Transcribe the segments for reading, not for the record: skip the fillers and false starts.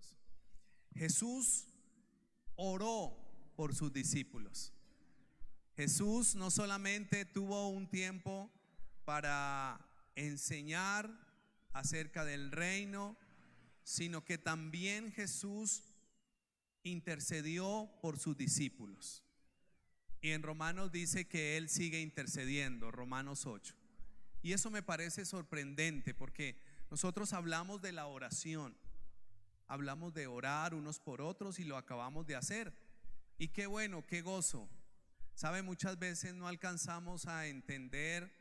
discípulos. Jesús oró por sus discípulos. Jesús no solamente tuvo un tiempo para enseñar acerca del reino, sino que también Jesús intercedió por sus discípulos. Y en Romanos dice que Él sigue intercediendo, Romanos 8. Y eso me parece sorprendente porque nosotros hablamos de la oración, hablamos de orar unos por otros y lo acabamos de hacer. Y qué bueno, qué gozo. Sabe, muchas veces no alcanzamos a entender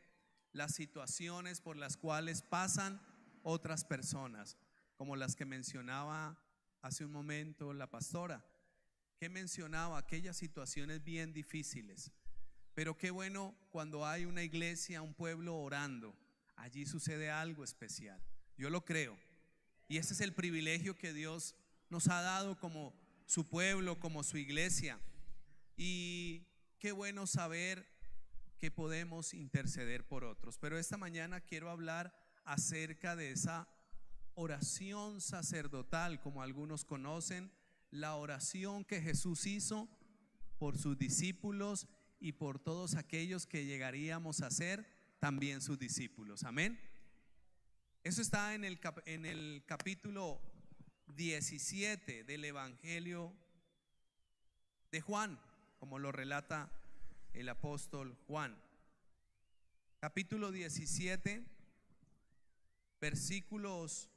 las situaciones por las cuales pasan otras personas, como las que mencionaba hace un momento la pastora, que mencionaba aquellas situaciones bien difíciles. Pero qué bueno cuando hay una iglesia, un pueblo orando, allí sucede algo especial. Yo lo creo. Y ese es el privilegio que Dios nos ha dado como su pueblo, como su iglesia. Y qué bueno saber que podemos interceder por otros. Pero esta mañana quiero hablar acerca de esa oración sacerdotal, como algunos conocen, la oración que Jesús hizo por sus discípulos y por todos aquellos que llegaríamos a ser también sus discípulos. Amén. Eso está en el capítulo 17 del Evangelio de Juan, como lo relata el apóstol Juan. Capítulo 17, versículos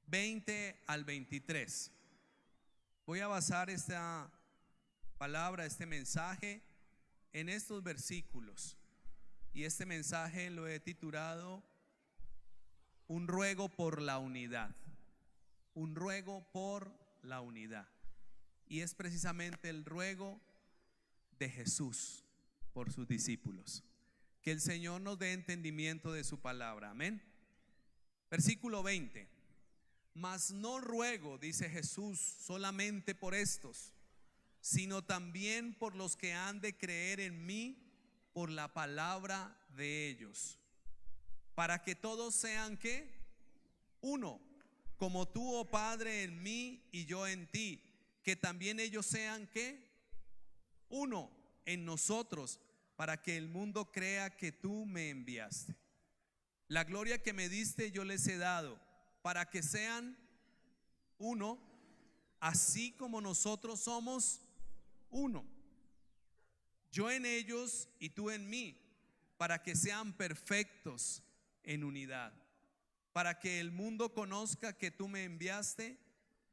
20 al 23. Voy a basar esta palabra, este mensaje en estos versículos. Y este mensaje lo he titulado Un ruego por la unidad. Un ruego por la unidad. Y es precisamente el ruego de Jesús por sus discípulos. Que el Señor nos dé entendimiento de su palabra. Amén. Versículo 20. Mas no ruego, dice Jesús, solamente por estos, sino también por los que han de creer en mí por la palabra de ellos, para que todos sean ¿qué? Uno, como tú, oh Padre, en mí y yo en ti, que también ellos sean ¿qué? Uno en nosotros, para que el mundo crea que tú me enviaste. La gloria que me diste yo les he dado, para que sean uno, así como nosotros somos uno. Yo en ellos y tú en mí, para que sean perfectos en unidad, para que el mundo conozca que tú me enviaste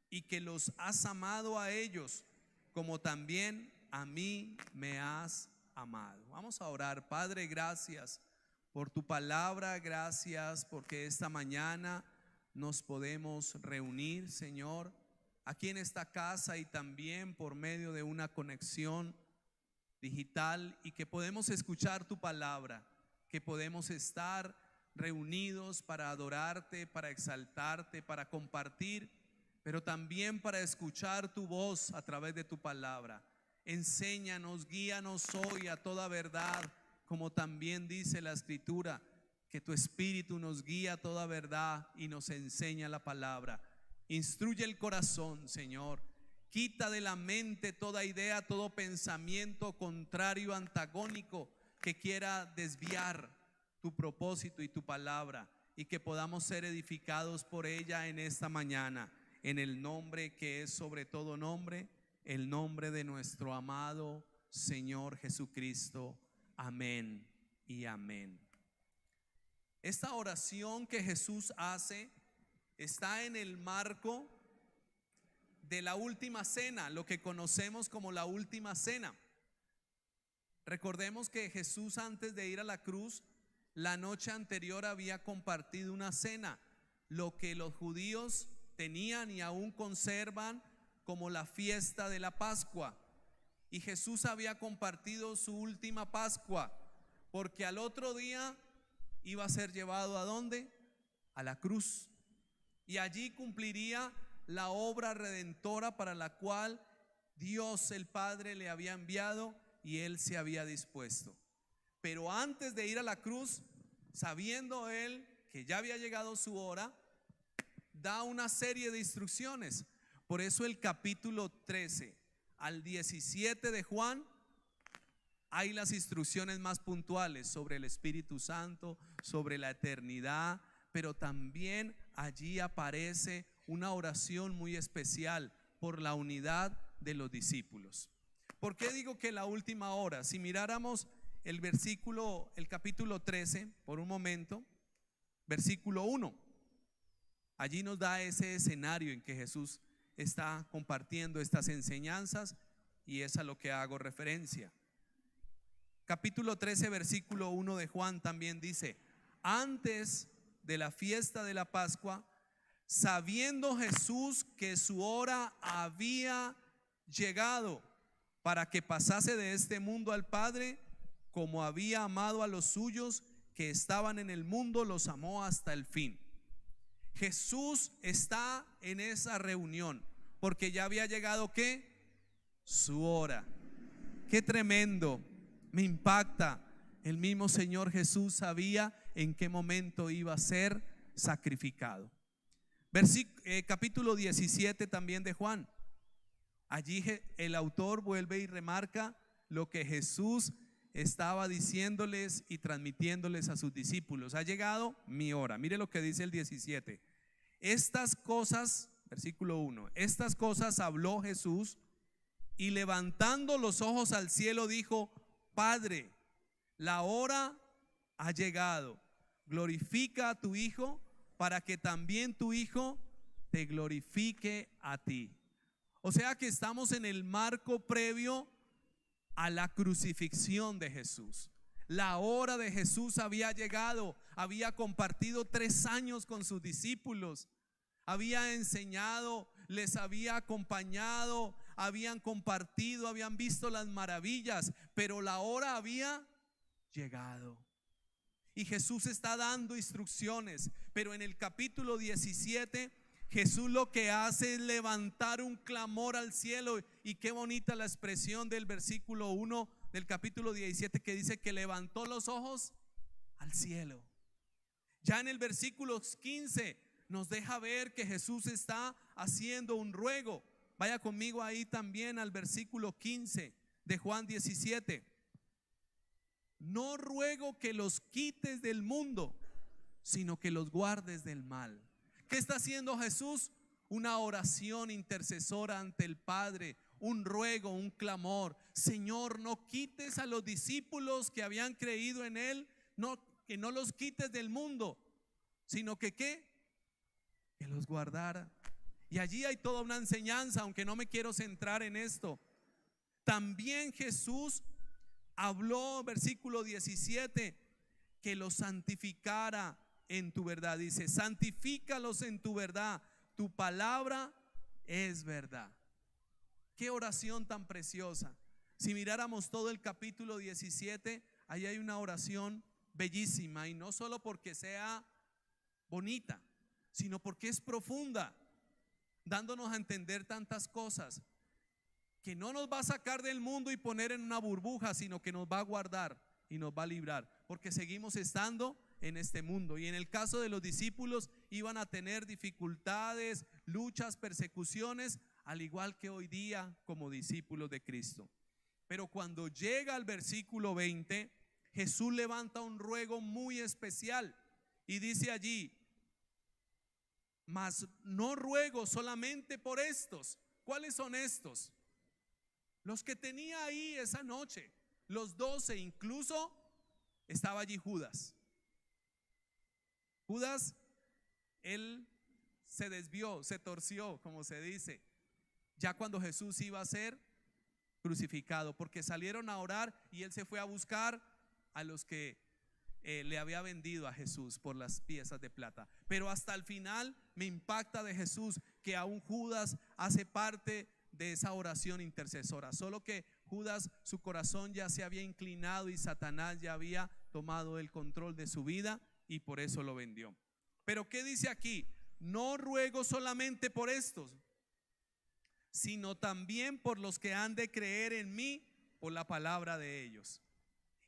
y que los has amado a ellos, como también a mí me has amado. Vamos a orar. Padre, gracias por tu palabra, gracias porque esta mañana nos podemos reunir, Señor, aquí en esta casa y también por medio de una conexión digital, y que podemos escuchar tu palabra, que podemos estar reunidos para adorarte, para exaltarte, para compartir, pero también para escuchar tu voz a través de tu palabra. Enséñanos, guíanos hoy a toda verdad, como también dice la Escritura, que tu Espíritu nos guía a toda verdad y nos enseña la palabra. Instruye el corazón, Señor. Quita de la mente toda idea, todo pensamiento contrario, antagónico, que quiera desviar tu propósito y tu palabra, y que podamos ser edificados por ella en esta mañana, en el nombre que es sobre todo nombre, el nombre de nuestro amado Señor Jesucristo. Amén y amén. Esta oración que Jesús hace está en el marco de la última cena, lo que conocemos como la última cena. Recordemos que Jesús, antes de ir a la cruz, la noche anterior había compartido una cena, lo que los judíos tenían y aún conservan como la fiesta de la Pascua. Y Jesús había compartido su última Pascua, porque al otro día iba a ser llevado ¿a dónde? A la cruz. Y allí cumpliría la obra redentora para la cual Dios el Padre le había enviado y él se había dispuesto. Pero antes de ir a la cruz, sabiendo él que ya había llegado su hora, da una serie de instrucciones. Por eso el capítulo 13 al 17 de Juan hay las instrucciones más puntuales sobre el Espíritu Santo, sobre la eternidad, pero también allí aparece una oración muy especial por la unidad de los discípulos. ¿Por qué digo que la última hora? Si miráramos el capítulo 13, por un momento, versículo 1, allí nos da ese escenario en que Jesús está compartiendo estas enseñanzas, y es a lo que hago referencia. Capítulo 13, versículo 1 de Juan también dice: antes de la fiesta de la Pascua, sabiendo Jesús que su hora había llegado para que pasase de este mundo al Padre, como había amado a los suyos que estaban en el mundo, los amó hasta el fin. Jesús está en esa reunión porque ya había llegado, ¿qué? Su hora. Qué tremendo, me impacta. El mismo Señor Jesús sabía en qué momento iba a ser sacrificado. Capítulo 17 también de Juan. Allí el autor vuelve y remarca lo que Jesús estaba diciéndoles y transmitiéndoles a sus discípulos: ha llegado mi hora. Mire lo que dice el 17. Estas cosas, versículo 1, estas cosas habló Jesús, y levantando los ojos al cielo dijo: Padre, la hora ha llegado, glorifica a tu Hijo, para que también tu Hijo te glorifique a ti. O sea que estamos en el marco previo a la crucifixión de Jesús. La hora de Jesús había llegado. Había compartido 3 años con sus discípulos, había enseñado, les había acompañado, habían compartido, habían visto las maravillas, pero la hora había llegado. Y Jesús está dando instrucciones, pero en el capítulo 17 Jesús lo que hace es levantar un clamor al cielo. Y qué bonita la expresión del versículo 1 del capítulo 17, que dice que levantó los ojos al cielo. Ya en el versículo 15 nos deja ver que Jesús está haciendo un ruego. Vaya conmigo ahí también al versículo 15 de Juan 17. No ruego que los quites del mundo, sino que los guardes del mal. ¿Qué está haciendo Jesús? Una oración intercesora ante el Padre, un ruego, un clamor. Señor, no quites a los discípulos que habían creído en Él, que no los quites del mundo, sino que ¿qué? Que los guardara. Y allí hay toda una enseñanza, aunque no me quiero centrar en esto. También Jesús habló, versículo 17, que los santificara en tu verdad. Dice: santifícalos en tu verdad, tu palabra es verdad. Qué oración tan preciosa. Si miráramos todo el capítulo 17, ahí hay una oración bellísima, y no solo porque sea bonita, sino porque es profunda, dándonos a entender tantas cosas, que no nos va a sacar del mundo y poner en una burbuja, sino que nos va a guardar y nos va a librar, porque seguimos estando en este mundo. Y en el caso de los discípulos, iban a tener dificultades, luchas, persecuciones, al igual que hoy día como discípulos de Cristo. Pero cuando llega al versículo 20, Jesús levanta un ruego muy especial y dice allí: mas no ruego solamente por estos. ¿Cuáles son estos? Los que tenía ahí esa noche, los 12, incluso estaba allí Judas. Judas, él se desvió, se torció, como se dice, ya cuando Jesús iba a ser crucificado, porque salieron a orar y él se fue a buscar a los que le había vendido a Jesús por las piezas de plata. Pero hasta el final me impacta de Jesús que aún Judas hace parte de esa oración intercesora, solo que Judas, su corazón ya se había inclinado y Satanás ya había tomado el control de su vida, y por eso lo vendió. Pero ¿qué dice aquí? No ruego solamente por estos, sino también por los que han de creer en mí por la palabra de ellos.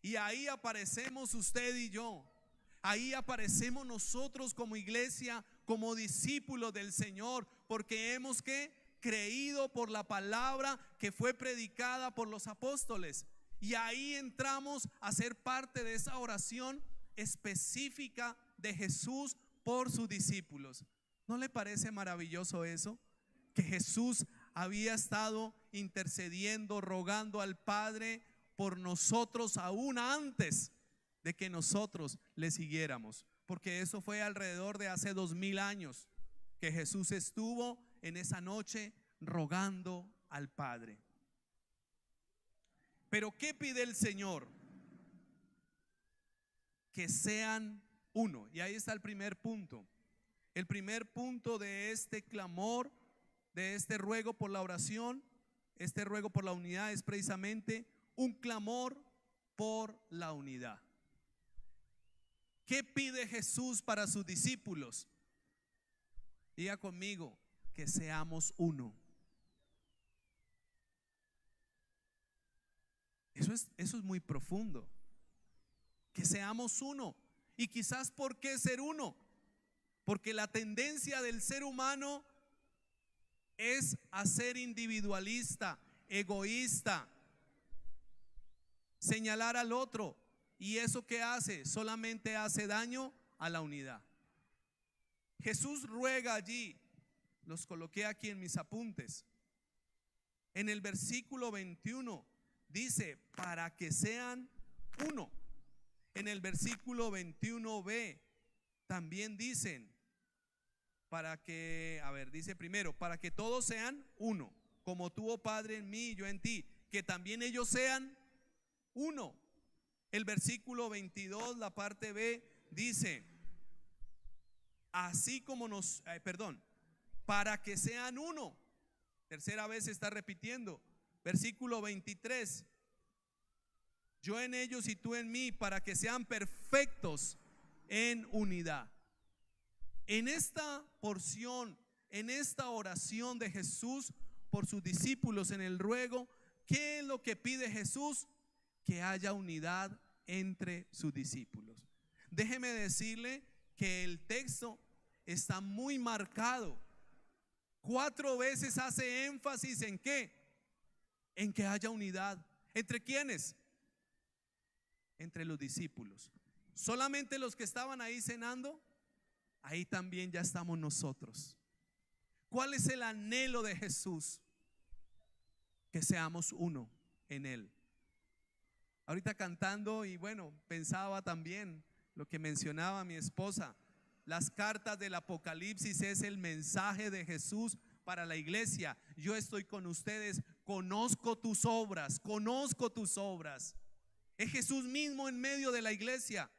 Y ahí aparecemos usted y yo. Ahí aparecemos nosotros como iglesia, como discípulos del Señor, porque hemos creído por la palabra que fue predicada por los apóstoles. Y ahí entramos a ser parte de esa oración específica de Jesús por sus discípulos. ¿No le parece maravilloso eso? Que Jesús había estado intercediendo, rogando al Padre por nosotros aún antes de que nosotros le siguiéramos, porque eso fue alrededor de hace 2000 años que Jesús estuvo en esa noche rogando al Padre. Pero ¿qué pide el Señor? Que sean uno. Y ahí está el primer punto. El primer punto de este clamor, de este ruego por la oración, este ruego por la unidad, es precisamente un clamor por la unidad. ¿Qué pide Jesús para sus discípulos? Diga conmigo, que seamos uno. Eso es muy profundo. Que seamos uno. Y quizás, ¿por qué ser uno? Porque la tendencia del ser humano es a ser individualista, egoísta, señalar al otro. ¿Y eso qué hace? Solamente hace daño a la unidad. Jesús ruega allí, los coloqué aquí en mis apuntes, en el versículo 21 dice, para que sean uno. En el versículo 21b también dicen, dice primero, para que todos sean uno, como tú, oh Padre, en mí y yo en ti, que también ellos sean uno. El versículo 22, la parte B, dice, así como para que sean uno. Tercera vez se está repitiendo. Versículo 23, yo en ellos y tú en mí, para que sean perfectos en unidad. En esta porción, en esta oración de Jesús por sus discípulos en el ruego, ¿qué es lo que pide Jesús? Que haya unidad entre sus discípulos. Déjeme decirle que el texto está muy marcado. 4 veces hace énfasis en ¿qué? En que haya unidad. ¿Entre quiénes? Entre los discípulos. Solamente los que estaban ahí cenando, ahí también ya estamos nosotros. ¿Cuál es el anhelo de Jesús? Que seamos uno en Él. Ahorita cantando y pensaba también lo que mencionaba mi esposa. Las cartas del Apocalipsis es el mensaje de Jesús para la iglesia. Yo estoy con ustedes, conozco tus obras, conozco tus obras. Es Jesús mismo en medio de la iglesia.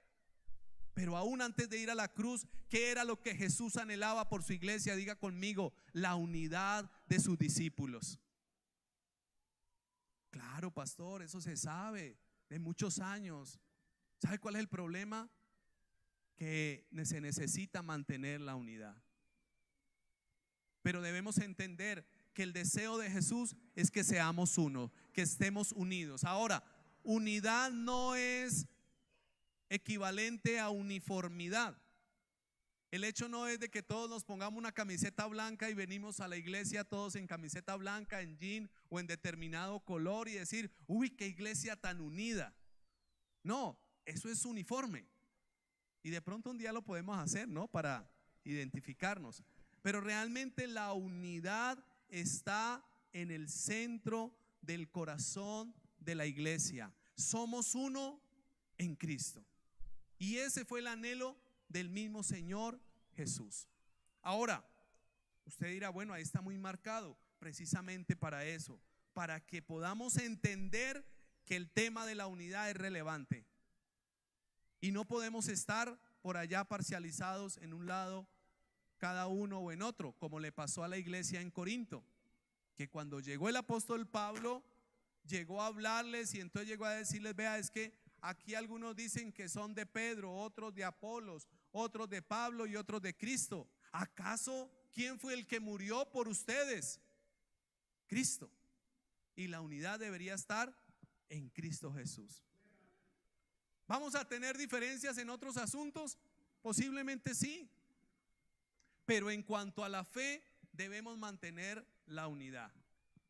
Pero aún antes de ir a la cruz, ¿qué era lo que Jesús anhelaba por su iglesia? Diga conmigo, la unidad de sus discípulos. Claro, pastor, eso se sabe de muchos años. ¿Sabe cuál es el problema? Que se necesita mantener la unidad. Pero debemos entender que el deseo de Jesús es que seamos uno, que estemos unidos. Ahora, unidad no es equivalente a uniformidad. El hecho no es de que todos nos pongamos una camiseta blanca y venimos a la iglesia todos en camiseta blanca, en jean o en determinado color y decir, uy, qué iglesia tan unida. No, eso es uniforme. Y de pronto un día lo podemos hacer, ¿no? Para identificarnos. Pero realmente la unidad está en el centro del corazón de la iglesia. Somos uno en Cristo. Y ese fue el anhelo del mismo Señor Jesús. Ahora, usted dirá, ahí está muy marcado, precisamente para eso, para que podamos entender que el tema de la unidad es relevante. Y no podemos estar por allá parcializados en un lado, cada uno o en otro, como le pasó a la iglesia en Corinto, que cuando llegó el apóstol Pablo, llegó a hablarles y entonces llegó a decirles, vea, es que aquí algunos dicen que son de Pedro, otros de Apolos, otros de Pablo y otros de Cristo. ¿Acaso quién fue el que murió por ustedes? Cristo. Y la unidad debería estar en Cristo Jesús. ¿Vamos a tener diferencias en otros asuntos? Posiblemente sí. Pero en cuanto a la fe, debemos mantener la unidad.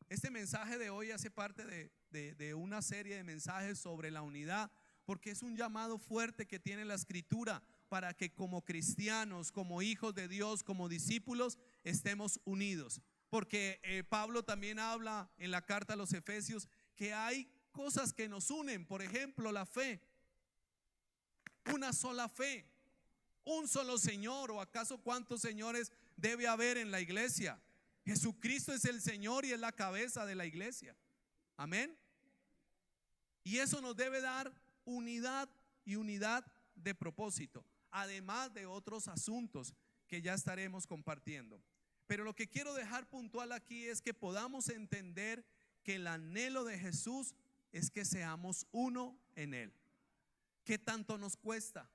Este mensaje de hoy hace parte de una serie de mensajes sobre la unidad, porque es un llamado fuerte que tiene la Escritura para que como cristianos, como hijos de Dios, como discípulos, estemos unidos. Porque Pablo también habla en la carta a los Efesios que hay cosas que nos unen, por ejemplo, la fe, una sola fe, un solo Señor. ¿O acaso cuántos señores debe haber en la iglesia? Jesucristo es el Señor y es la cabeza de la iglesia. Amén. Y eso nos debe dar unidad y unidad de propósito, además de otros asuntos que ya estaremos compartiendo. Pero lo que quiero dejar puntual aquí es que podamos entender que el anhelo de Jesús es que seamos uno en Él. ¿Qué tanto nos cuesta?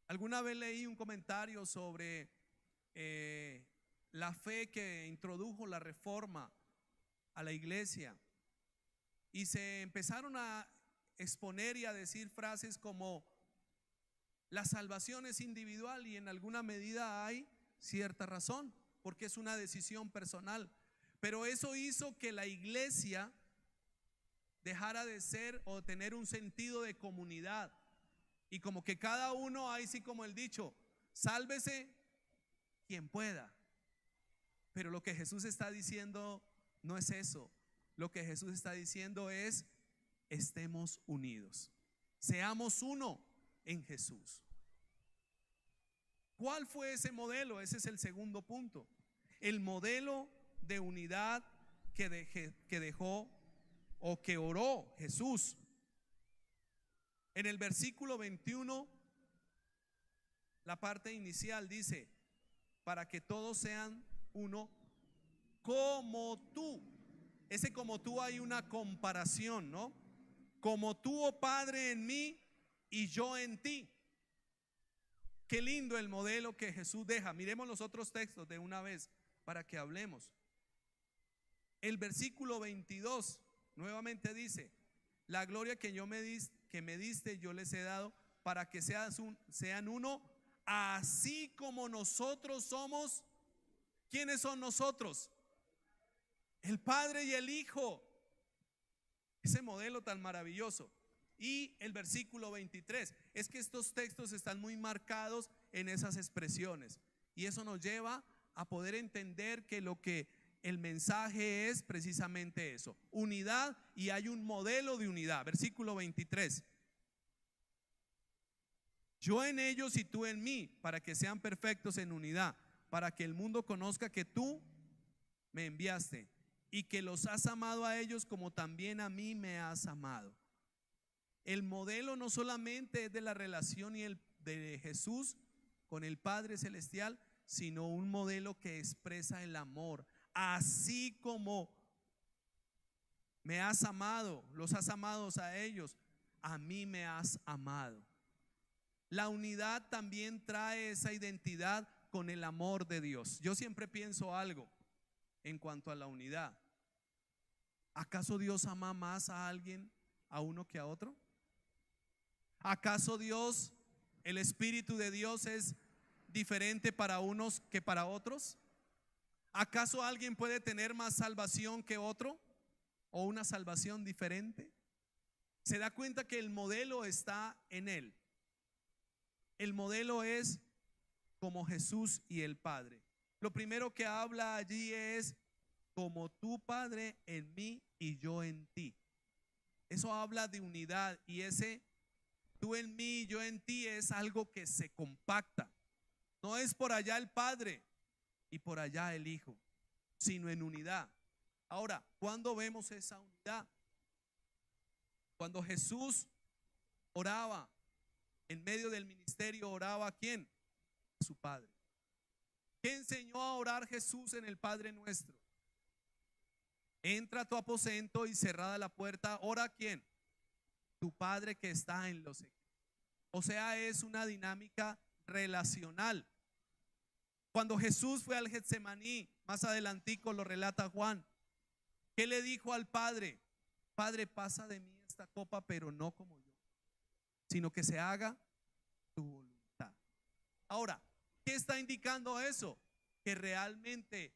Alguna vez leí un comentario sobre la fe que introdujo la Reforma a la iglesia, y se empezaron a exponer y a decir frases como: la salvación es individual, y en alguna medida hay cierta razón, porque es una decisión personal. Pero eso hizo que la iglesia dejara de ser o tener un sentido de comunidad, y como que cada uno, ahí sí, como el dicho, sálvese quien pueda. Pero lo que Jesús está diciendo no es eso. Lo que Jesús está diciendo es: estemos unidos, seamos uno en Jesús. ¿Cuál fue ese modelo? Ese es el segundo punto. El modelo de unidad que dejó o que oró Jesús. En el versículo 21, la parte inicial dice: para que todos sean uno como tú. Ese como tú, hay una comparación, ¿no? Como tú, oh Padre, en mí y yo en ti. Qué lindo el modelo que Jesús deja. Miremos los otros textos de una vez para que hablemos. El versículo 22 nuevamente dice: la gloria que me diste yo les he dado, para que sean uno, así como nosotros somos. ¿Quiénes son nosotros? El Padre y el Hijo. Ese modelo tan maravilloso. Y el versículo 23, es que estos textos están muy marcados en esas expresiones, y eso nos lleva a poder entender que lo que el mensaje es precisamente eso: unidad, y hay un modelo de unidad. Versículo 23: yo en ellos y tú en mí, para que sean perfectos en unidad, para que el mundo conozca que tú me enviaste y que los has amado a ellos como también a mí me has amado. El modelo no solamente es de la relación de Jesús con el Padre Celestial, sino un modelo que expresa el amor. Así como me has amado, los has amado a ellos, a mí me has amado. La unidad también trae esa identidad con el amor de Dios. Yo siempre pienso algo en cuanto a la unidad. ¿Acaso Dios ama más a alguien, a uno, que a otro? ¿Acaso Dios, el Espíritu de Dios, es diferente para unos que para otros? ¿Acaso alguien puede tener más salvación que otro, o una salvación diferente? Se da cuenta que el modelo está en él. El modelo es como Jesús y el Padre. Lo primero que habla allí es: como tú, Padre, en mí y yo en ti. Eso habla de unidad, y ese tú en mí y yo en ti es algo que se compacta. No es por allá el Padre y por allá el Hijo, sino en unidad. Ahora, ¿cuándo vemos esa unidad? Cuando Jesús oraba, en medio del ministerio, oraba ¿a quién? A su Padre. ¿Qué enseñó a orar Jesús en el Padre Nuestro? Entra a tu aposento y cerrada la puerta, ora ¿a quién? Tu Padre que está en los cielos. O sea, es una dinámica relacional. Cuando Jesús fue al Getsemaní, más adelantico lo relata Juan, ¿qué le dijo al Padre? Padre, pasa de mí esta esta copa, pero no como yo, sino que se haga tu voluntad. Ahora, ¿qué está indicando eso? Que realmente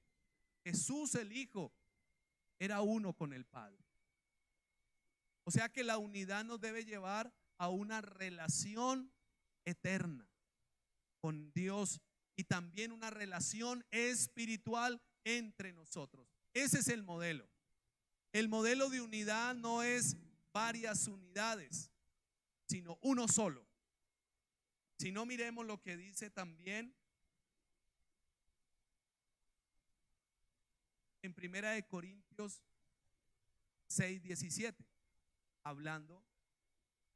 Jesús el Hijo era uno con el Padre. O sea que la unidad nos debe llevar a una relación eterna con Dios y también una relación espiritual entre nosotros. Ese es el modelo. El modelo de unidad no es varias unidades, sino uno solo. Si no, miremos lo que dice también en Primera de Corintios 6:17, hablando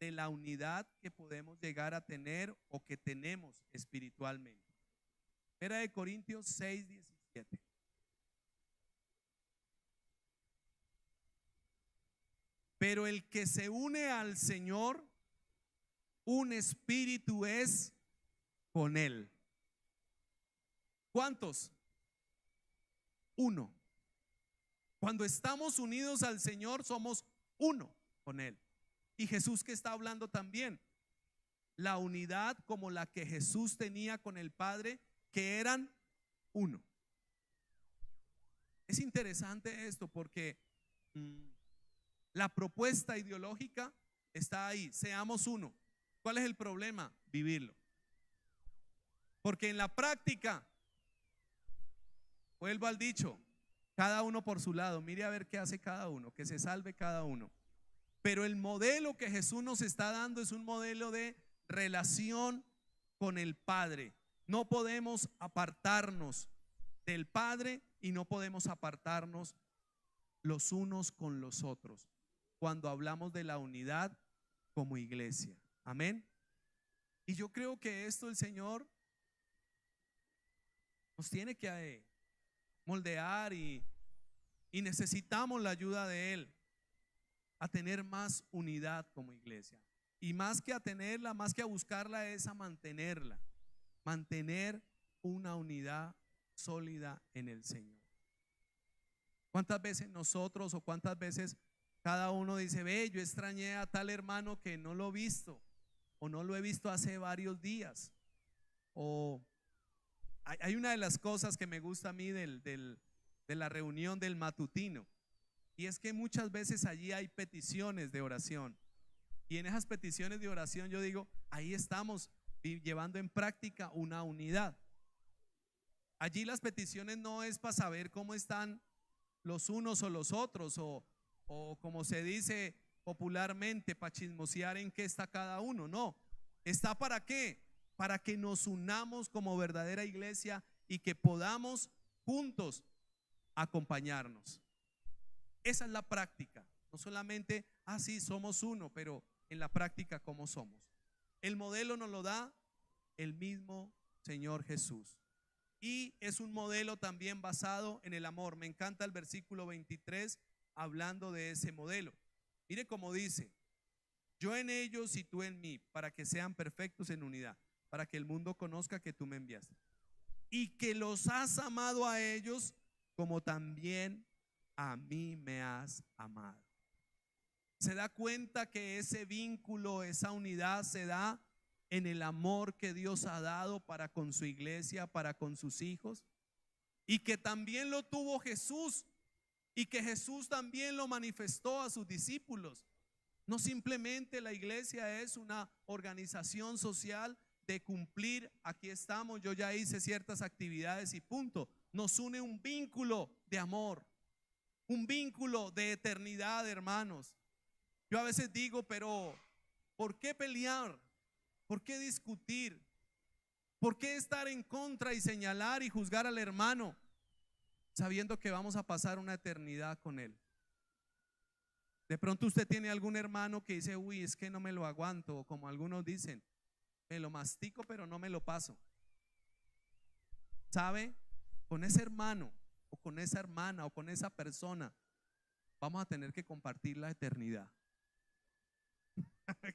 de la unidad que podemos llegar a tener o que tenemos espiritualmente. Primera de Corintios 6:17. Pero el que se une al Señor, un espíritu es con él. ¿Cuántos? Uno. Cuando estamos unidos al Señor, somos uno con él. Y Jesús, que está hablando también, la unidad como la que Jesús tenía con el Padre, que eran uno. Es interesante esto porque la propuesta ideológica está ahí, seamos uno. ¿Cuál es el problema? Vivirlo. Porque en la práctica, vuelvo al dicho, cada uno por su lado, mire a ver qué hace cada uno, que se salve cada uno. Pero el modelo que Jesús nos está dando es un modelo de relación con el Padre. No podemos apartarnos del Padre y no podemos apartarnos los unos con los otros cuando hablamos de la unidad como iglesia. Amén. Y yo creo que esto el Señor nos tiene que moldear y necesitamos la ayuda de Él a tener más unidad como iglesia. Y más que a tenerla, más que a buscarla, es a mantenerla. Mantener una unidad sólida en el Señor. ¿Cuántas veces nosotros o cuántas veces cada uno dice, ve, yo extrañé a tal hermano que no lo he visto o no lo he visto hace varios días? O hay una de las cosas que me gusta a mí de la reunión del matutino, y es que muchas veces allí hay peticiones de oración. Y en esas peticiones de oración yo digo, ahí estamos llevando en práctica una unidad. Allí las peticiones no es para saber cómo están los unos o los otros, o como se dice popularmente, para chismosear en qué está cada uno. No, ¿está para qué? Para que nos unamos como verdadera iglesia y que podamos juntos acompañarnos. Esa es la práctica. No solamente, sí, somos uno, pero en la práctica, ¿cómo somos? El modelo nos lo da el mismo Señor Jesús. Y es un modelo también basado en el amor. Me encanta el versículo 23 hablando de ese modelo. Mire cómo dice: yo en ellos y tú en mí, para que sean perfectos en unidad, para que el mundo conozca que tú me enviaste y que los has amado a ellos como también a mí me has amado. ¿Se da cuenta que ese vínculo, esa unidad se da en el amor que Dios ha dado para con su iglesia, para con sus hijos? Y que también lo tuvo Jesús, y que Jesús también lo manifestó a sus discípulos. No simplemente la iglesia es una organización social de cumplir, aquí estamos, yo ya hice ciertas actividades y punto. Nos une un vínculo de amor, un vínculo de eternidad, hermanos. Yo a veces digo, pero ¿por qué pelear? ¿Por qué discutir? ¿Por qué estar en contra y señalar y juzgar al hermano, sabiendo que vamos a pasar una eternidad con él? De pronto usted tiene algún hermano que dice, uy, es que no me lo aguanto, o como algunos dicen, me lo mastico pero no me lo paso. ¿Sabe? Con ese hermano o con esa hermana o con esa persona vamos a tener que compartir la eternidad.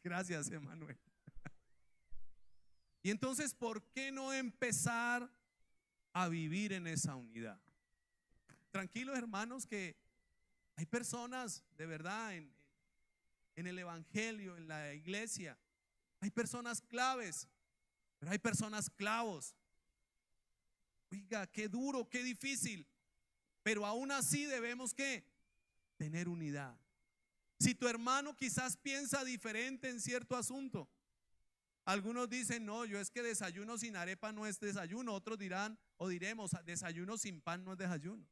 Gracias, Emanuel. Y entonces, ¿por qué no empezar a vivir en esa unidad? Tranquilos, hermanos, que hay personas de verdad en el evangelio, en la iglesia. Hay personas claves, pero hay personas clavos. Oiga, qué duro, qué difícil. Pero aún así debemos ¿qué? Tener unidad. Si tu hermano quizás piensa diferente en cierto asunto, algunos dicen, no, yo es que desayuno sin arepa no es desayuno. Otros dirán o diremos, desayuno sin pan no es desayuno.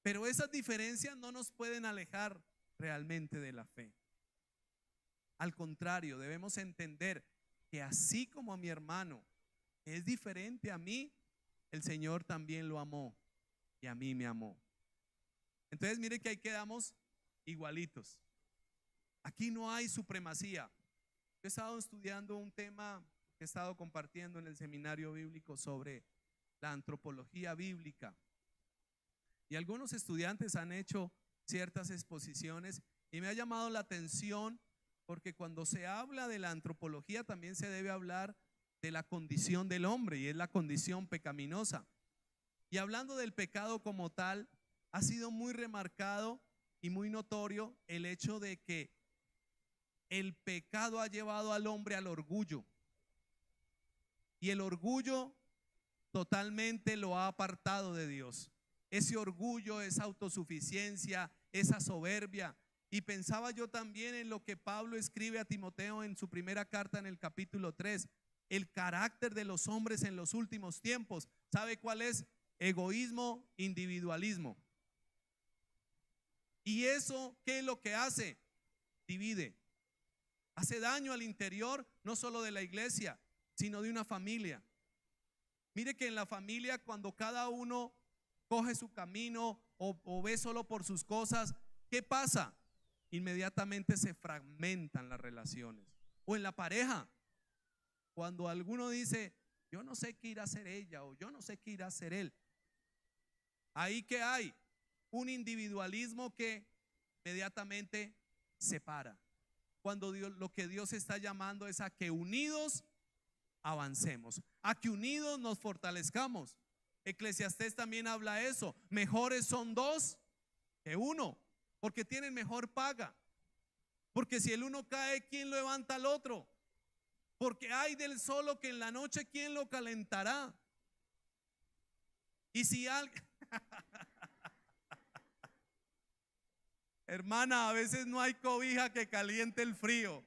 Pero esas diferencias no nos pueden alejar realmente de la fe. Al contrario, debemos entender que así como a mi hermano es diferente a mí, el Señor también lo amó y a mí me amó. Entonces mire que ahí quedamos igualitos. Aquí no hay supremacía. Yo he estado estudiando un tema que he estado compartiendo en el seminario bíblico sobre la antropología bíblica. Y algunos estudiantes han hecho ciertas exposiciones y me ha llamado la atención porque cuando se habla de la antropología también se debe hablar de la condición del hombre, y es la condición pecaminosa. Y hablando del pecado como tal, ha sido muy remarcado y muy notorio el hecho de que el pecado ha llevado al hombre al orgullo, y el orgullo totalmente lo ha apartado de Dios. Ese orgullo, esa autosuficiencia, esa soberbia. Y pensaba yo también en lo que Pablo escribe a Timoteo en su primera carta en el capítulo 3, el carácter de los hombres en los últimos tiempos. ¿Sabe cuál es? Egoísmo, individualismo. Y eso, ¿qué es lo que hace? Divide. Hace daño al interior, no solo de la iglesia, sino de una familia. Mire que en la familia, cuando cada uno coge su camino o ve solo por sus cosas, ¿qué pasa? Inmediatamente se fragmentan las relaciones. O en la pareja, cuando alguno dice, yo no sé qué irá a hacer ella o yo no sé qué irá a hacer él, ahí que hay un individualismo que inmediatamente separa. Cuando Dios, lo que Dios está llamando es a que unidos avancemos, a que unidos nos fortalezcamos. Eclesiastés también habla eso. Mejores son dos que uno, porque tienen mejor paga. Porque si el uno cae, ¿quién lo levanta al otro? Porque hay del solo que en la noche, ¿quién lo calentará? Y si alguien hermana, a veces no hay cobija que caliente el frío.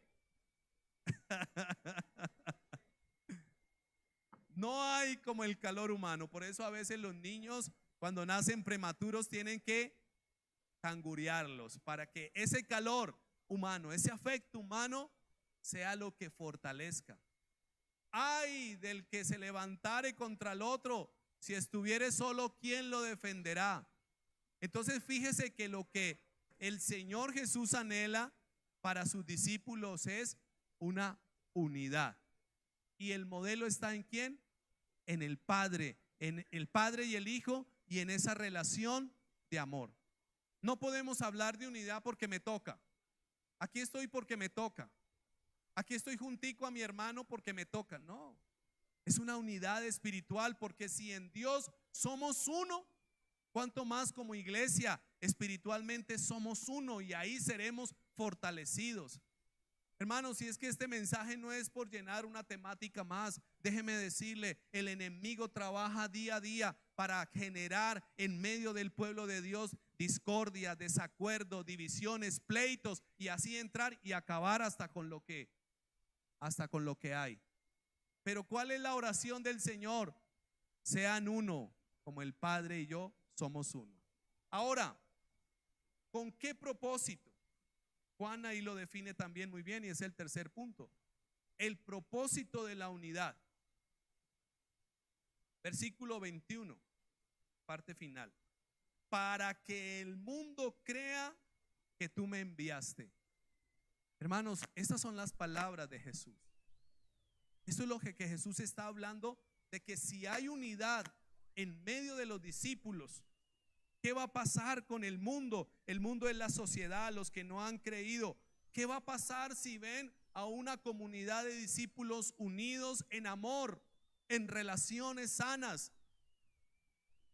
No hay como el calor humano. Por eso a veces los niños cuando nacen prematuros tienen que cangurearlos para que ese calor humano, ese afecto humano sea lo que fortalezca. Ay del que se levantare contra el otro, si estuviere solo, ¿quién lo defenderá? Entonces fíjese que lo que el Señor Jesús anhela para sus discípulos es una unidad. ¿Y el modelo está en quién? En el Padre y el Hijo, y en esa relación de amor. No podemos hablar de unidad porque me toca. Aquí estoy porque me toca. Aquí estoy juntico a mi hermano porque me toca. No, es una unidad espiritual, porque si en Dios somos uno, cuanto más como iglesia espiritualmente somos uno, y ahí seremos fortalecidos. Hermanos, si es que este mensaje no es por llenar una temática más, déjeme decirle, el enemigo trabaja día a día para generar en medio del pueblo de Dios discordia, desacuerdo, divisiones, pleitos, y así entrar y acabar hasta con lo que hay. Pero ¿cuál es la oración del Señor? Sean uno, como el Padre y yo somos uno. Ahora, ¿con qué propósito? Juan ahí lo define también muy bien, y es el tercer punto. El propósito de la unidad. Versículo 21, parte final. Para que el mundo crea que tú me enviaste. Hermanos, estas son las palabras de Jesús. Esto es lo que Jesús está hablando, de que si hay unidad en medio de los discípulos, ¿qué va a pasar con el mundo? El mundo es la sociedad, los que no han creído. ¿Qué va a pasar si ven a una comunidad de discípulos unidos en amor, en relaciones sanas?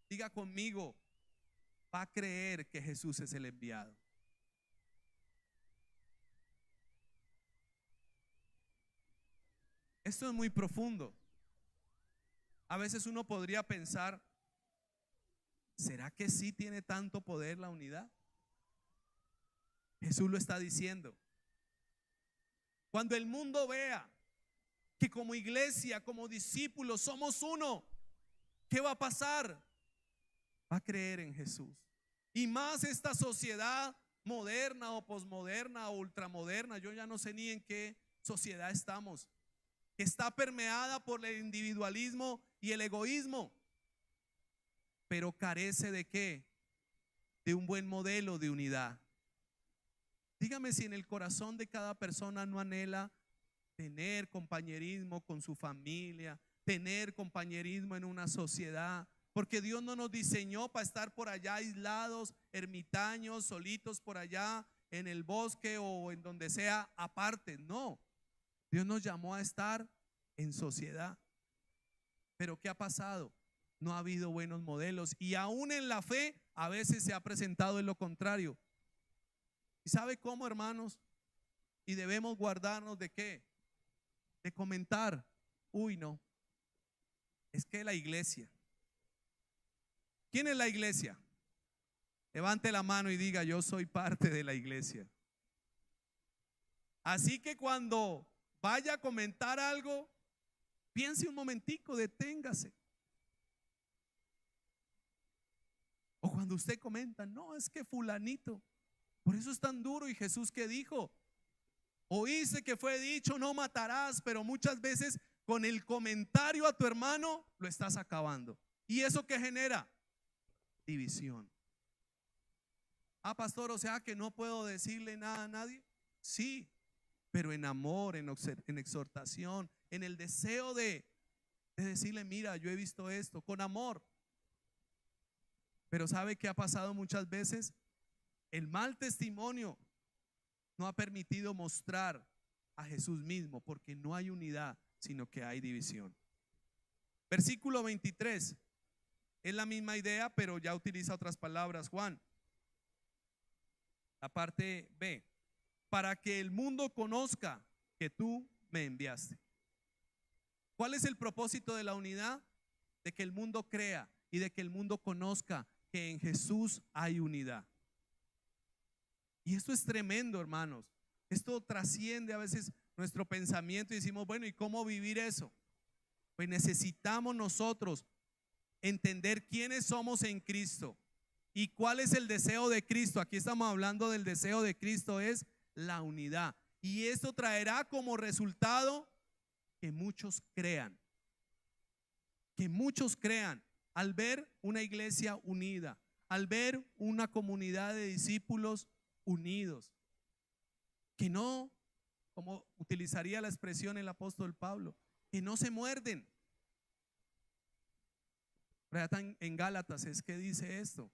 Diga conmigo, va a creer que Jesús es el enviado. Esto es muy profundo. A veces uno podría pensar, ¿será que sí tiene tanto poder la unidad? Jesús lo está diciendo. Cuando el mundo vea que como iglesia, como discípulos somos uno, ¿qué va a pasar? Va a creer en Jesús. Y más esta sociedad moderna o posmoderna o ultramoderna, yo ya no sé ni en qué sociedad estamos, que está permeada por el individualismo y el egoísmo, pero carece ¿de qué? De un buen modelo de unidad. Dígame si en el corazón de cada persona no anhela tener compañerismo con su familia, tener compañerismo en una sociedad, porque Dios no nos diseñó para estar por allá aislados, ermitaños, solitos por allá en el bosque o en donde sea aparte. No, Dios nos llamó a estar en sociedad. Pero ¿qué ha pasado? No ha habido buenos modelos y aún en la fe a veces se ha presentado en lo contrario. ¿Y sabe cómo, hermanos? Y debemos guardarnos ¿de qué? De comentar, uy, no, es que la iglesia. ¿Quién es la iglesia? Levante la mano y diga, yo soy parte de la iglesia. Así que cuando vaya a comentar algo, piense un momentico, deténgase. O cuando usted comenta, no, es que fulanito, por eso es tan duro. Y Jesús, ¿qué dijo? Oíste que fue dicho, no matarás, pero muchas veces con el comentario a tu hermano lo estás acabando. ¿Y eso qué genera? División. Ah, pastor, o sea que no puedo decirle nada a nadie. Sí, pero en amor, en exhortación, en el deseo de decirle, mira, yo he visto esto, con amor. Pero ¿sabe qué ha pasado muchas veces? El mal testimonio no ha permitido mostrar a Jesús mismo, porque no hay unidad, sino que hay división. Versículo 23 es la misma idea, pero ya utiliza otras palabras Juan. La parte B, para que el mundo conozca que tú me enviaste. ¿Cuál es el propósito de la unidad? De que el mundo crea y de que el mundo conozca que en Jesús hay unidad. Y esto es tremendo, hermanos. Esto trasciende a veces nuestro pensamiento y decimos, bueno, ¿y cómo vivir eso? Pues necesitamos nosotros entender quiénes somos en Cristo y cuál es el deseo de Cristo. Aquí estamos hablando del deseo de Cristo, es la unidad. Y esto traerá como resultado que muchos crean. Que muchos crean al ver una iglesia unida, al ver una comunidad de discípulos unidos, que no, como utilizaría la expresión el apóstol Pablo, que no se muerden. En Gálatas es que dice esto,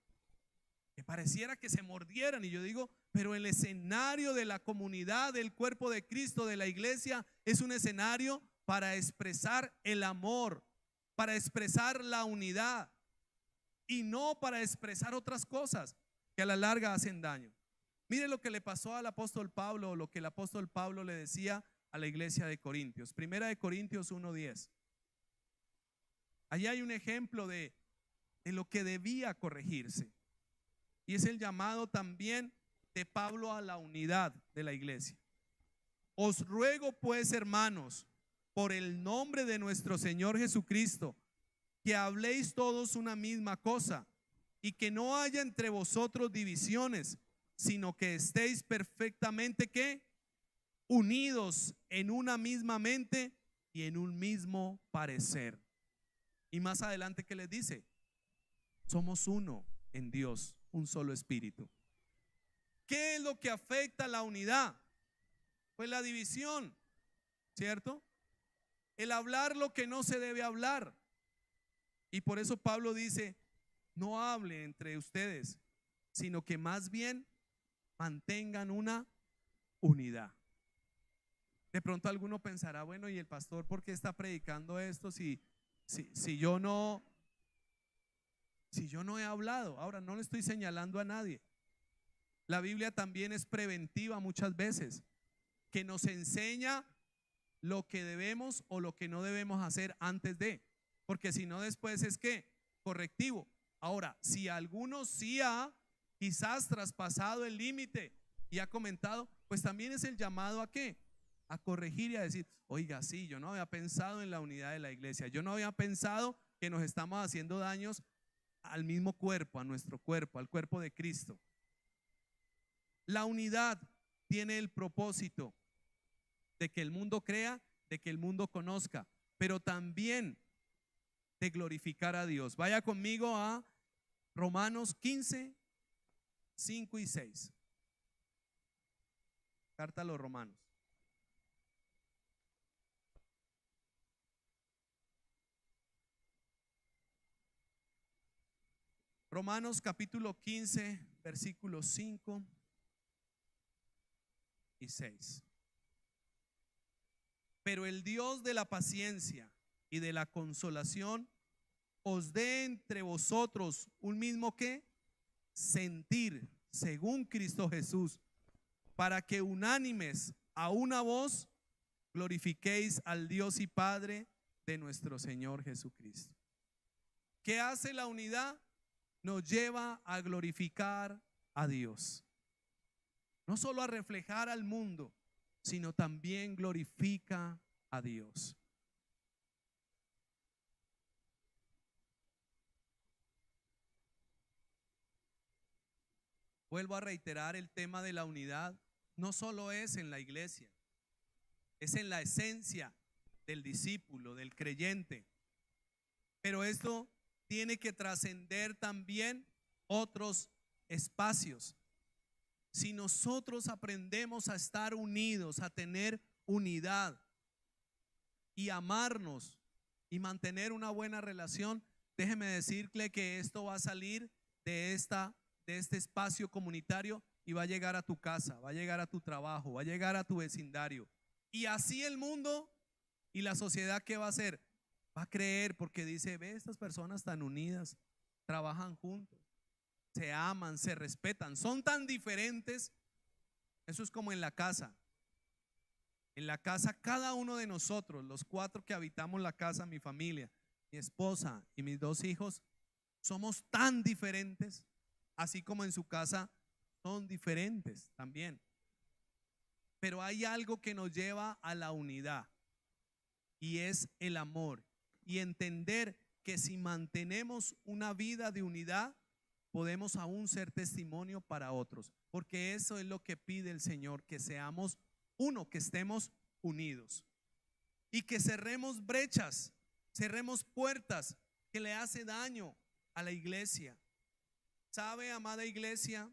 que pareciera que se mordieran. Y yo digo, pero el escenario de la comunidad, del cuerpo de Cristo, de la iglesia, es un escenario para expresar el amor, para expresar la unidad y no para expresar otras cosas que a la larga hacen daño. Mire lo que le pasó al apóstol Pablo, o lo que el apóstol Pablo le decía a la iglesia de Corintios. Primera de Corintios 1:10. Allí hay un ejemplo de lo que debía corregirse. Y es el llamado también de Pablo a la unidad de la iglesia. Os ruego pues, hermanos, por el nombre de nuestro Señor Jesucristo, que habléis todos una misma cosa y que no haya entre vosotros divisiones, sino que estéis perfectamente ¿qué? Unidos en una misma mente y en un mismo parecer. Y más adelante, ¿qué les dice? Somos uno en Dios, un solo espíritu. ¿Qué es lo que afecta a la unidad? Pues la división, ¿cierto? El hablar lo que no se debe hablar. Y por eso Pablo dice, no hable entre ustedes, sino que más bien mantengan una unidad. De pronto alguno pensará, bueno, ¿y el pastor por qué está predicando esto si yo no he hablado? Ahora, no le estoy señalando a nadie. La Biblia también es preventiva muchas veces, que nos enseña lo que debemos o lo que no debemos hacer antes de, porque si no después es que correctivo. Ahora, si alguno sí ha quizás traspasado el límite y ha comentado, pues también es el llamado a qué, a corregir y a decir, oiga, sí, yo no había pensado en la unidad de la iglesia, yo no había pensado que nos estamos haciendo daños al mismo cuerpo, a nuestro cuerpo, al cuerpo de Cristo. La unidad tiene el propósito de que el mundo crea, de que el mundo conozca, pero también de glorificar a Dios. Vaya conmigo a Romanos 15, 5 y 6. Carta a los Romanos. Romanos capítulo 15, versículos 5 y 6. Pero el Dios de la paciencia y de la consolación os dé entre vosotros un mismo que sentir según Cristo Jesús, para que unánimes a una voz glorifiquéis al Dios y Padre de nuestro Señor Jesucristo. ¿Qué hace la unidad? Nos lleva a glorificar a Dios. No solo a reflejar al mundo, sino también glorifica a Dios. Vuelvo a reiterar, el tema de la unidad no solo es en la iglesia, es en la esencia del discípulo, del creyente. Pero esto tiene que trascender también otros espacios. Si nosotros aprendemos a estar unidos, a tener unidad y amarnos y mantener una buena relación, déjeme decirle que esto va a salir de este espacio comunitario y va a llegar a tu casa, va a llegar a tu trabajo, va a llegar a tu vecindario. Y así el mundo y la sociedad, ¿qué va a hacer? Va a creer, porque dice, ve, estas personas tan unidas, trabajan juntos, se aman, se respetan, son tan diferentes. Eso es como en la casa. En la casa, cada uno de nosotros, los 4 que habitamos la casa, mi familia, mi esposa y mis 2 hijos, somos tan diferentes, así como en su casa son diferentes también. Pero hay algo que nos lleva a la unidad, y es el amor, y entender que si mantenemos una vida de unidad, podemos aún ser testimonio para otros, porque eso es lo que pide el Señor, que seamos uno, que estemos unidos y que cerremos brechas, cerremos puertas que le hace daño a la iglesia. ¿Sabe, amada iglesia?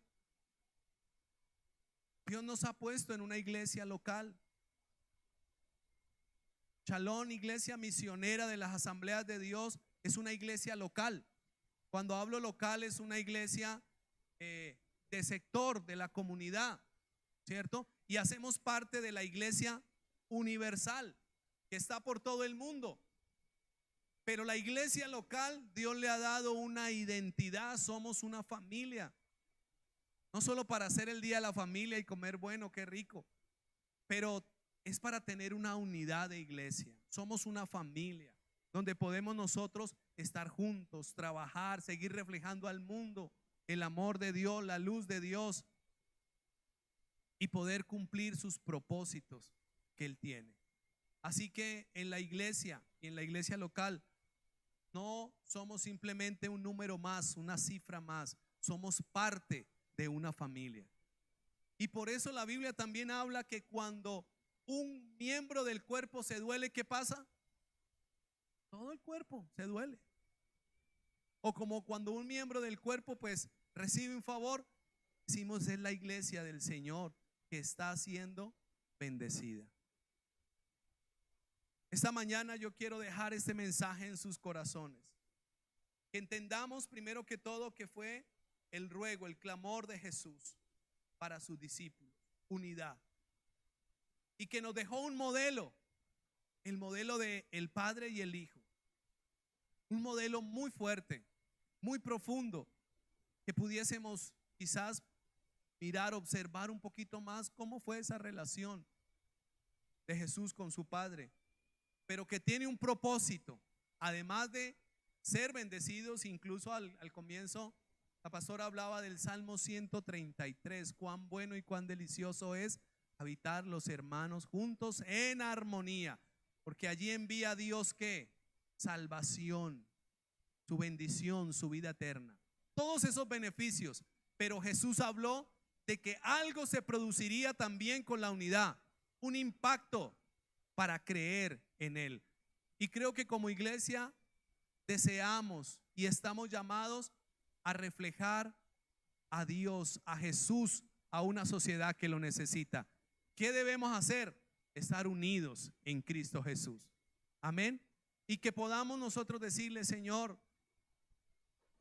Dios nos ha puesto en una iglesia local. Shalom, iglesia misionera de las Asambleas de Dios, es una iglesia local. Cuando hablo local, es una iglesia de sector, de la comunidad, ¿cierto? Y hacemos parte de la iglesia universal, que está por todo el mundo. Pero la iglesia local, Dios le ha dado una identidad, somos una familia. No solo para hacer el día de la familia y comer bueno, qué rico, pero es para tener una unidad de iglesia. Somos una familia donde podemos nosotros estar juntos, trabajar, seguir reflejando al mundo el amor de Dios, la luz de Dios, y poder cumplir sus propósitos que Él tiene. Así que en la iglesia y en la iglesia local no somos simplemente un número más, una cifra más, somos parte de una familia. Y por eso la Biblia también habla que cuando un miembro del cuerpo se duele, ¿qué pasa? Todo el cuerpo se duele. O como cuando un miembro del cuerpo pues recibe un favor, decimos, es la iglesia del Señor que está siendo bendecida. Esta mañana yo quiero dejar este mensaje en sus corazones. Que entendamos primero que todo que fue el ruego, el clamor de Jesús para sus discípulos, unidad. Y que nos dejó un modelo, el modelo de el Padre y el Hijo. Un modelo muy fuerte, muy profundo, que pudiésemos quizás mirar, observar un poquito más cómo fue esa relación de Jesús con su Padre, pero que tiene un propósito, además de ser bendecidos. Incluso al comienzo la pastora hablaba del Salmo 133, cuán bueno y cuán delicioso es habitar los hermanos juntos en armonía, porque allí envía a Dios que salvación, su bendición, su vida eterna, todos esos beneficios. Pero Jesús habló de que algo se produciría también con la unidad, un impacto para creer en Él. Y creo que como iglesia deseamos y estamos llamados a reflejar a Dios, a Jesús, a una sociedad que lo necesita. ¿Qué debemos hacer? Estar unidos en Cristo Jesús. Amén. Y que podamos nosotros decirle: Señor,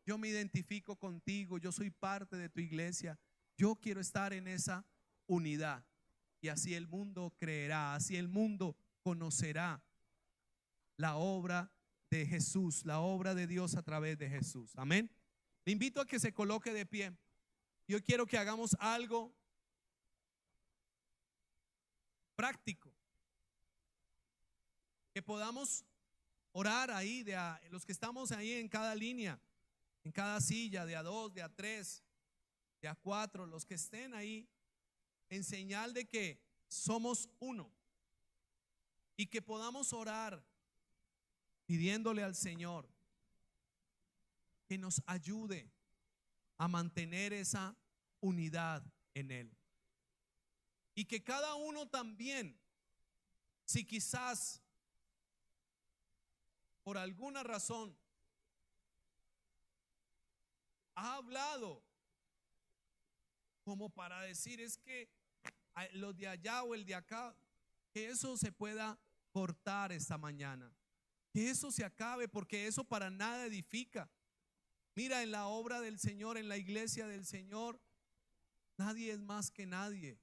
yo me identifico contigo, yo soy parte de tu iglesia, yo quiero estar en esa unidad. Y así el mundo creerá, así el mundo conocerá la obra de Jesús, la obra de Dios a través de Jesús. Amén. Le invito a que se coloque de pie. Yo quiero que hagamos algo práctico, que podamos orar ahí, los que estamos ahí en cada línea, en cada silla, de a dos, de a tres, de a cuatro, los que estén ahí, en señal de que somos uno, y que podamos orar pidiéndole al Señor que nos ayude a mantener esa unidad en Él. Y que cada uno también, si quizás por alguna razón ha hablado como para decir: es que los de allá o el de acá, que eso se pueda cortar esta mañana, que eso se acabe, porque eso para nada edifica. Mira, en la obra del Señor, en la iglesia del Señor, nadie es más que nadie.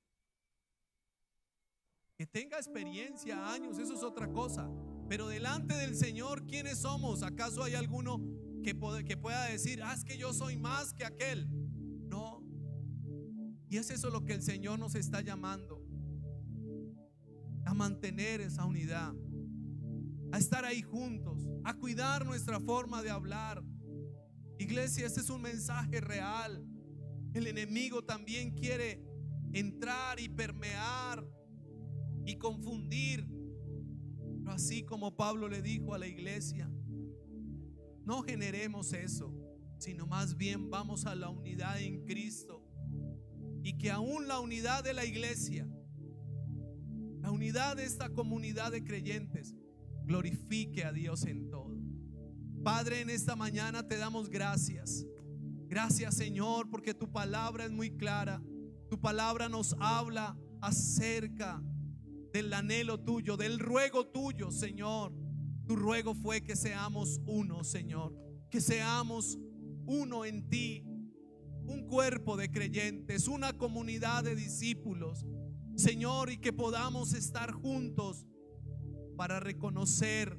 Que tenga experiencia, años, eso es otra cosa, pero delante del Señor, ¿quiénes somos? ¿Acaso hay alguno que pueda decir: es que yo soy más que aquel? No. Y es eso lo que el Señor nos está llamando, a mantener esa unidad, a estar ahí juntos, a cuidar nuestra forma de hablar. Iglesia, este es un mensaje real. El enemigo también quiere entrar y permear y confundir, pero así como Pablo le dijo a la iglesia, no generemos eso, sino más bien vamos a la unidad en Cristo. Y que aún la unidad de la iglesia, la unidad de esta comunidad de creyentes, glorifique a Dios en todo. Padre, en esta mañana te damos gracias. Gracias, Señor, porque tu palabra es muy clara. Tu palabra nos habla acerca del anhelo tuyo, del ruego tuyo, Señor. Tu ruego fue que seamos uno, Señor, que seamos uno en ti, un cuerpo de creyentes, una comunidad de discípulos, Señor, y que podamos estar juntos para reconocer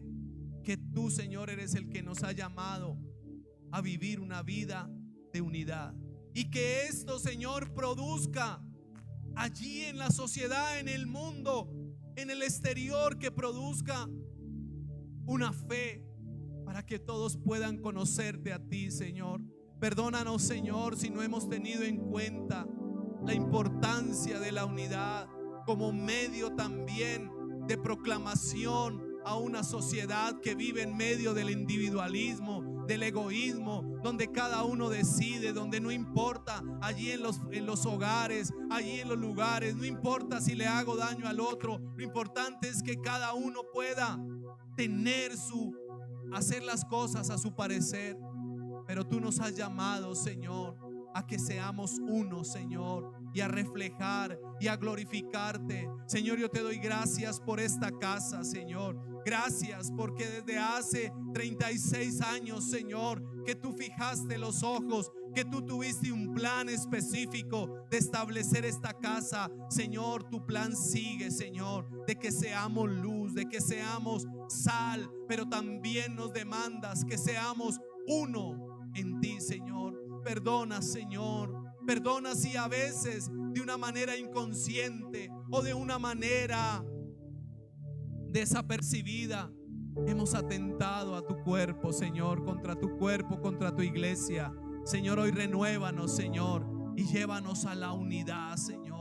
que tú, Señor, eres el que nos ha llamado a vivir una vida de unidad, y que esto, Señor, produzca allí en la sociedad, en el mundo, en el exterior, que produzca una fe para que todos puedan conocerte a ti, Señor. Perdónanos, Señor, si no hemos tenido en cuenta la importancia de la unidad como medio también de proclamación a una sociedad que vive en medio del individualismo, del egoísmo, donde cada uno decide, donde no importa allí en los hogares, allí en los lugares, no importa si le hago daño al otro, lo importante es que cada uno pueda hacer las cosas a su parecer. Pero tú nos has llamado, Señor, a que seamos uno, Señor, y a reflejar y a glorificarte. Señor, yo te doy gracias por esta casa, Señor. Gracias porque desde hace 36 años, Señor, que tú fijaste los ojos, que tú tuviste un plan específico de establecer esta casa. Señor, tu plan sigue, Señor, de que seamos luz, de que seamos sal, pero también nos demandas que seamos uno en ti, Señor. Perdona, Señor, perdona si a veces de una manera inconsciente o de una manera desapercibida. Hemos atentado a tu cuerpo, Señor, contra tu cuerpo, contra tu iglesia. Señor, hoy renuévanos, Señor, y llévanos a la unidad, Señor.